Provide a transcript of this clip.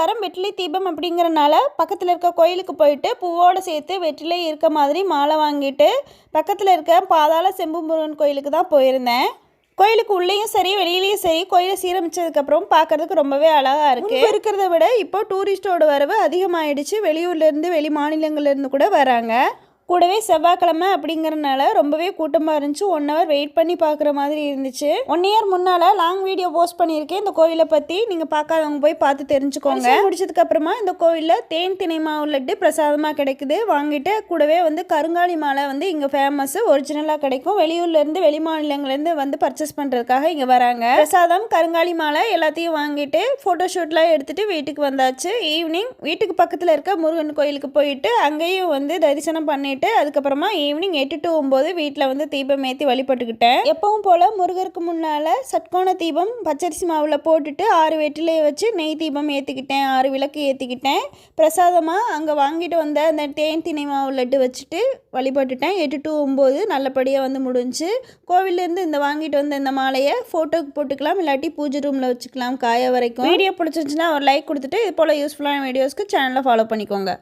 வாரம் வெற்றிலை தீபம் அப்படிங்கிறனால பக்கத்தில் இருக்க கோயிலுக்கு போயிட்டு பூவோடு சேர்த்து வெற்றிலை இருக்க மாதிரி மாலை வாங்கிட்டு பக்கத்தில் இருக்க பாதாள செம்பு முருகன் கோயிலுக்கு தான் போயிருந்தேன். கோயிலுக்கு உள்ளேயும் சரி வெளியிலையும் சரி கோயிலை சீரமைச்சதுக்கப்புறம் பார்க்கறதுக்கு ரொம்பவே அழகாக இருக்குது. இருக்கிறத விட இப்போ டூரிஸ்டோட வரவு அதிகமாகிடுச்சு. வெளியூர்லேருந்து வெளி மாநிலங்கள்லேருந்து கூட வராங்க. கூடவே செவ்வாய்க்கிழமை அப்படிங்கிறனால ரொம்பவே கூட்டமாக இருந்துச்சு. 1 hour வெயிட் பண்ணி பார்க்குற மாதிரி இருந்துச்சு. 1 year முன்னால் லாங் வீடியோ போஸ்ட் பண்ணியிருக்கேன் இந்த கோயிலை பற்றி. நீங்கள் பார்க்காதவங்க போய் பார்த்து தெரிஞ்சுக்கோங்க. முடிச்சதுக்கப்புறமா இந்த கோயிலில் தேன் தினை மாவு லட்டு பிரசாதமாக கிடைக்குது. வாங்கிட்டு கூடவே கருங்காலி மாலை இங்கே ஃபேமஸ், ஒரிஜினலாக கிடைக்கும். வெளியூர்லேருந்து வெளி மாநிலங்கள்லேருந்து பர்ச்சேஸ் பண்ணுறதுக்காக இங்கே வராங்க. பிரசாதம் கருங்காலி மாலை எல்லாத்தையும் வாங்கிட்டு ஃபோட்டோஷூட்லாம் எடுத்துகிட்டு வீட்டுக்கு வந்தாச்சு. ஈவினிங் வீட்டுக்கு பக்கத்தில் இருக்க முருகன் கோயிலுக்கு போயிட்டு அங்கேயும் தரிசனம் பண்ணிட்டு அதுக்கப்புறமா ஈவினிங் 8 to 9 வீட்டில் தீபம் ஏற்றி வழிபட்டுக்கிட்டேன். எப்பவும் போல் முருகருக்கு முன்னால் சட்கோண தீபம் பச்சரிசி மாவில் போட்டுட்டு 6 வெற்றிலையை வச்சு நெய் தீபம் ஏற்றிக்கிட்டேன். 6 விளக்கு ஏற்றிக்கிட்டேன். பிரசாதமாக அங்கே வாங்கிட்டு வந்த அந்த தேன் தினை மாவு லட்டு வச்சுட்டு வழிபட்டுட்டேன். 8 to 9 நல்லபடியாக முடிஞ்சு. கோவிலேருந்து வாங்கிட்டு வந்த இந்த மாலையை ஃபோட்டோக்கு போட்டுக்கலாம், இல்லாட்டி பூஜை ரூமில் வச்சுக்கலாம் காய வரைக்கும். வீடியோ பிடிச்சிருந்துச்சுன்னா ஒரு லைக் கொடுத்துட்டு இது போல் யூஸ்ஃபுல்லான வீடியோஸ்க்கு சேனலை ஃபாலோ பண்ணிக்கோங்க.